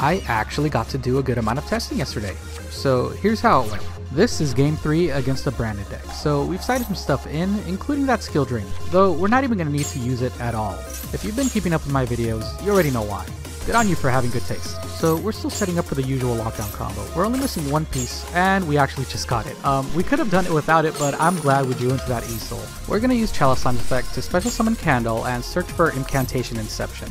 I actually got to do a good amount of testing yesterday. So here's how it went. This is game 3 against the branded deck, so we've sighted some stuff in, including that skill drain, though we're not even going to need to use it at all. If you've been keeping up with my videos, you already know why. Good on you for having good taste. So we're still setting up for the usual lockdown combo. We're only missing one piece, and we actually just got it. We could have done it without it, but I'm glad we drew into that E-Soul. We're going to use Chalice Slime's effect to special summon Candle and search for Incantation Inception.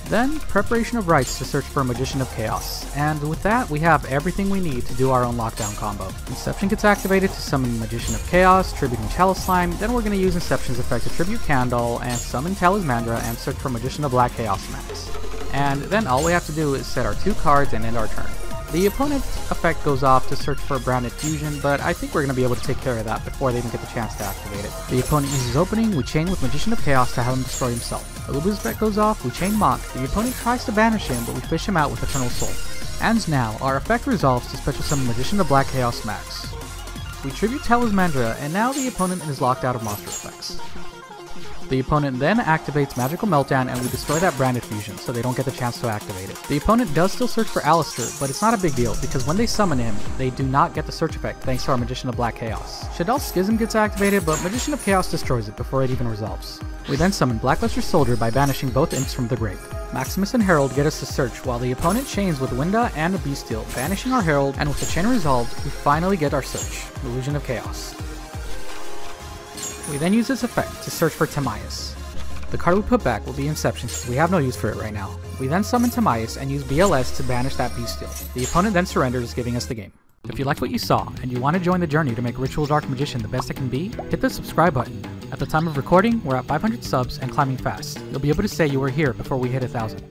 Then, Preparation of Rites to search for Magician of Chaos, and with that we have everything we need to do our own lockdown combo. Inception gets activated to summon Magician of Chaos, tributing Chalice Slime, then we're going to use Inception's effect to tribute Candle, and summon Talismandra and search for Magician of Black Chaos Max. And then all we have to do is set our 2 cards and end our turn. The opponent's effect goes off to search for Branded Fusion, but I think we're going to be able to take care of that before they even get the chance to activate it. The opponent uses Opening, we chain with Magician of Chaos to have him destroy himself. Aluba's effect goes off, we chain Mock, the opponent tries to banish him, but we fish him out with Eternal Soul. And now, our effect resolves to special summon Magician of Black Chaos Max. We tribute Talismandra, and now the opponent is locked out of monster effects. The opponent then activates Magical Meltdown and we destroy that Branded Fusion, so they don't get the chance to activate it. The opponent does still search for Alistair, but it's not a big deal, because when they summon him, they do not get the search effect thanks to our Magician of Black Chaos. Shadal's Schism gets activated, but Magician of Chaos destroys it before it even resolves. We then summon Blackluster Soldier by banishing both imps from the grave. Maximus and Herald get us to search, while the opponent chains with Winda and a Bestial, banishing our Herald, and with the chain resolved, we finally get our search, Illusion of Chaos. We then use this effect to search for Timaeus. The card we put back will be Inception since we have no use for it right now. We then summon Timaeus and use BLS to banish that Bestial. The opponent then surrenders, giving us the game. If you like what you saw, and you want to join the journey to make Ritual Dark Magician the best it can be, hit the subscribe button. At the time of recording, we're at 500 subs and climbing fast. You'll be able to say you were here before we hit 1,000.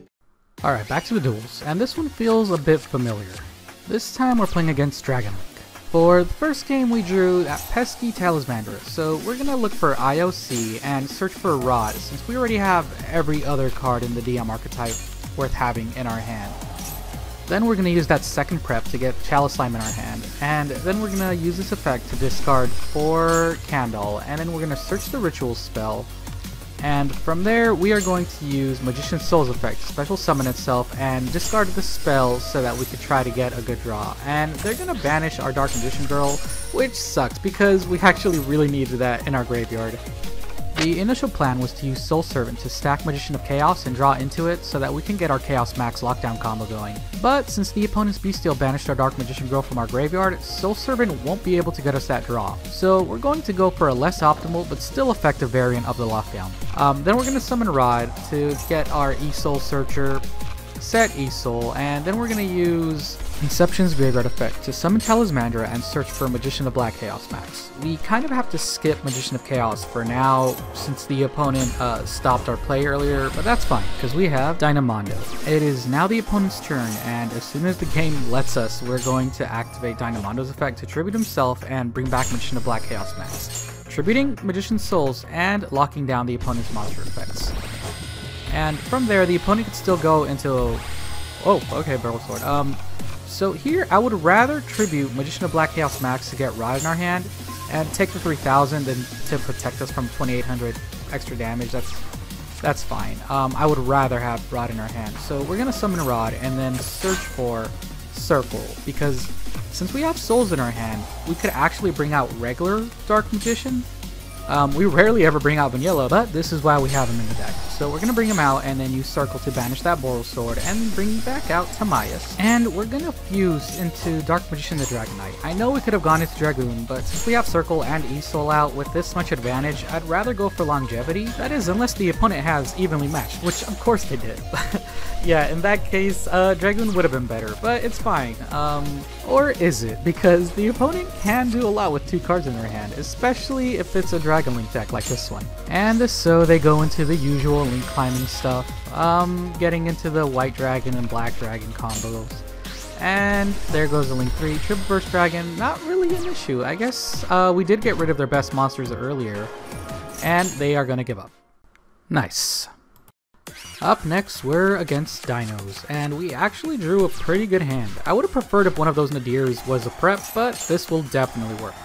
Alright, back to the duels, and this one feels a bit familiar. This time we're playing against Dragon Link. For the first game we drew that pesky Talismandra, so we're gonna look for IOC and search for Rod since we already have every other card in the DM archetype worth having in our hand. Then we're gonna use that second prep to get Chalice Slime in our hand, and then we're gonna use this effect to discard 4 Candle, and then we're gonna search the Ritual spell. And from there, we are going to use Magician's Soul's effect to special summon itself and discard the spell so that we could try to get a good draw. And they're going to banish our Dark Magician Girl, which sucks because we actually really needed that in our graveyard. The initial plan was to use Soul Servant to stack Magician of Chaos and draw into it so that we can get our Chaos Max lockdown combo going. But since the opponent's Bestial banished our Dark Magician Girl from our graveyard, Soul Servant won't be able to get us that draw. So we're going to go for a less optimal but still effective variant of the lockdown. Then we're going to summon Rod to get our E-Soul Searcher, set E-Soul, and then we're going to use Inception's Graveyard effect to summon Talismandra and search for Magician of Black Chaos Max. We kind of have to skip Magician of Chaos for now since the opponent stopped our play earlier, but that's fine because we have Dynamondo. It is now the opponent's turn, and as soon as the game lets us, we're going to activate Dynamondo's effect to tribute himself and bring back Magician of Black Chaos Max, tributing Magician's Souls and locking down the opponent's monster effects. And from there, the opponent can still go into... Oh, okay, Barrel Sword. So here, I would rather tribute Magician of Black Chaos Max to get Rod in our hand, and take the 3000 than to protect us from 2800 extra damage. That's fine. I would rather have Rod in our hand. So we're going to summon Rod and then search for Circle, because since we have souls in our hand, we could actually bring out regular Dark Magician. We rarely ever bring out Vanilla, but this is why we have him in the deck. So we're going to bring him out and then use Circle to banish that Boral Sword and bring back out Timaeus. And we're going to fuse into Dark Magician the Dragon Knight. I know we could have gone into Dragoon, but since we have Circle and E-Soul out with this much advantage, I'd rather go for longevity. That is, unless the opponent has evenly matched, which of course they did. Yeah, in that case, Dragoon would have been better, but it's fine. Or is it? Because the opponent can do a lot with 2 cards in their hand, especially if it's a Dragon Link deck like this one. And so they go into the usual Link climbing stuff, getting into the White Dragon and Black Dragon combos. And there goes the Link 3. Triple Burst Dragon, not really an issue. I guess we did get rid of their best monsters earlier, and they are going to give up. Nice. Up next, we're against Dinos, and we actually drew a pretty good hand. I would have preferred if one of those Nadirs was a prep, but this will definitely work.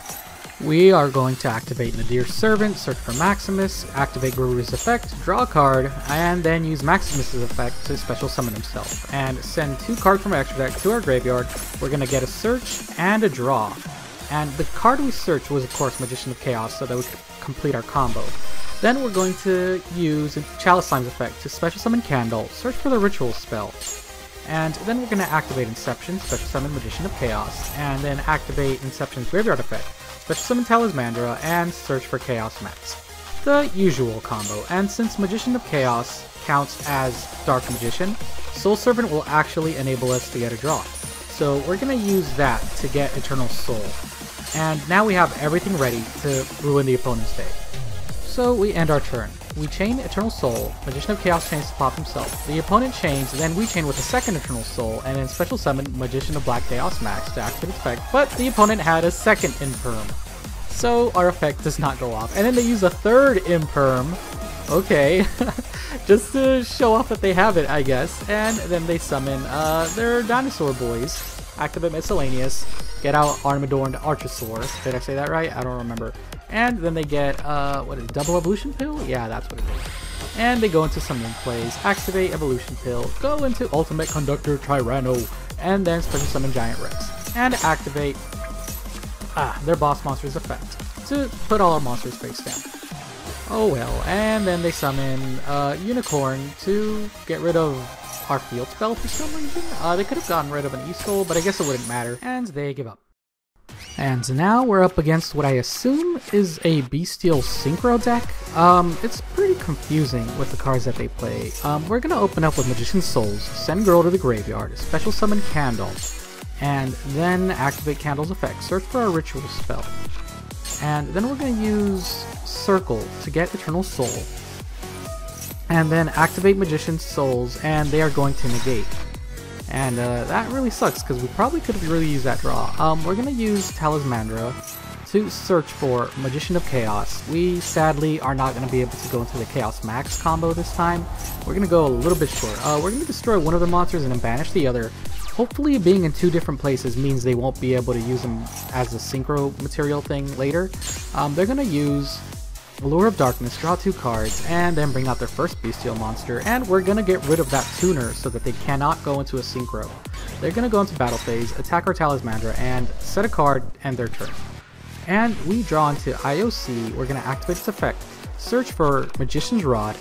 We are going to activate Nadir's Servant, search for Maximus, activate Guru's effect, draw a card, and then use Maximus's effect to special summon himself, and send 2 cards from our extra deck to our graveyard. We're going to get a search and a draw. And the card we searched was of course Magician of Chaos so that we could complete our combo. Then we're going to use Chalice Slime's effect to special summon Candle, search for the Ritual spell. And then we're going to activate Inception, special summon Magician of Chaos, and then activate Inception's graveyard effect, special summon Talismandra, and search for Chaos Max. The usual combo, and since Magician of Chaos counts as Dark Magician, Soul Servant will actually enable us to get a draw. So we're going to use that to get Eternal Soul. And now we have everything ready to ruin the opponent's day. So we end our turn. We chain Eternal Soul, Magician of Chaos chains to pop himself. The opponent chains, then we chain with a second Eternal Soul, and then special summon Magician of Black Chaos Max to activate its effect, but the opponent had a second Imperm. So our effect does not go off. And then they use a third Imperm. Okay. Just to show off that they have it, I guess. And then they summon their dinosaur boys. Activate Miscellaneous. Get out Armadorned Archosaur. Did I say that right? I don't remember. And then they get, what is it, Double Evolution Pill? Yeah, that's what it is. And they go into Summoning Plays, activate Evolution Pill, go into Ultimate Conductor Tyranno, and then special summon Giant Rex. And activate their boss monster's effect to put all our monsters face down. Oh well, and then they summon Unicorn to get rid of our field spell for some reason. They could have gotten rid of an E-Soul, but I guess it wouldn't matter. And they give up. And now we're up against what I assume is a Bestial Synchro deck. It's pretty confusing with the cards that they play. We're gonna open up with Magician's Souls, send Girl to the graveyard, special summon Candle, and then activate Candle's effect, search for a Ritual spell. And then we're gonna use Circle to get Eternal Soul, and then activate Magician's Souls, and they are going to negate. And that really sucks because we probably could have really used that draw. We're going to use Talismandra to search for Magician of Chaos. We sadly are not going to be able to go into the Chaos Max combo this time. We're going to go a little bit short. We're going to destroy one of the monsters and then banish the other. Hopefully being in 2 different places means they won't be able to use them as a synchro material thing later. They're going to use Allure of Darkness, draw 2 cards, and then bring out their first bestial monster, and we're gonna get rid of that tuner so that they cannot go into a synchro. They're gonna go into battle phase, attack our Talismandra, and set a card, end their turn. And we draw into IOC, we're gonna activate its effect, search for Magician's Rod,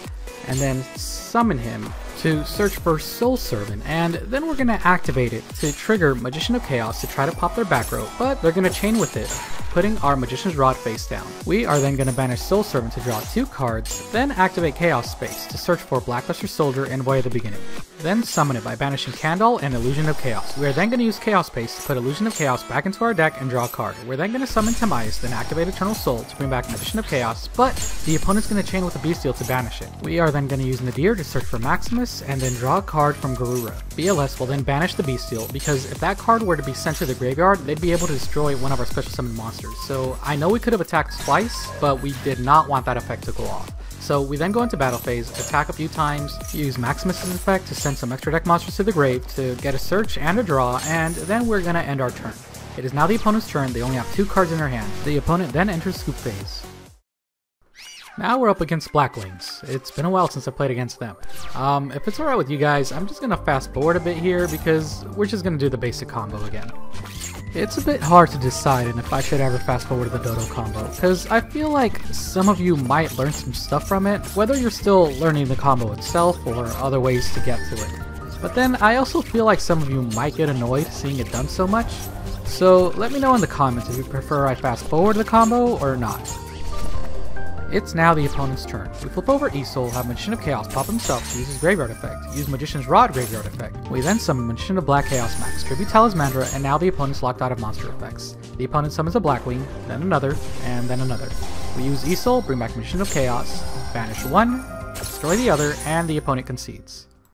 and then summon him to search for Soul Servant, and then we're gonna activate it to trigger Magician of Chaos to try to pop their back row, but they're gonna chain with it, putting our Magician's Rod face down. We are then going to banish Soul Servant to draw 2 cards, then activate Chaos Space to search for Blackluster Soldier and Void of the Beginning. Then summon it by banishing Candle and Illusion of Chaos. We are then going to use Chaos Space to put Illusion of Chaos back into our deck and draw a card. We're then going to summon Timaeus, then activate Eternal Soul to bring back Magician of Chaos, but the opponent's going to chain with a Bestial to banish it. We are then going to use Nadir to search for Maximus and then draw a card from Garura. BLS will then banish the Bestial because if that card were to be sent to the graveyard, they'd be able to destroy one of our special summon monsters. So I know we could have attacked twice, but we did not want that effect to go off. So we then go into battle phase, attack a few times, use Maximus's effect to send some extra deck monsters to the grave to get a search and a draw, and then we're gonna end our turn. It is now the opponent's turn, they only have 2 cards in their hand. The opponent then enters scoop phase. Now we're up against Blackwings. It's been a while since I played against them. If it's alright with you guys, I'm just gonna fast forward a bit here because we're just gonna do the basic combo again. It's a bit hard to decide and if I should ever fast forward to the Dodo combo, because I feel like some of you might learn some stuff from it, whether you're still learning the combo itself or other ways to get to it. But then I also feel like some of you might get annoyed seeing it done so much, so let me know in the comments if you prefer I fast forward the combo or not. It's now the opponent's turn. We flip over E-Soul, have Magician of Chaos pop himself to use his graveyard effect, use Magician's Rod graveyard effect. We then summon Magician of Black Chaos Max, tribute Talismandra, and now the opponent's locked out of monster effects. The opponent summons a Blackwing, then another, and then another. We use E-Soul, bring back Magician of Chaos, banish one, destroy the other, and the opponent concedes.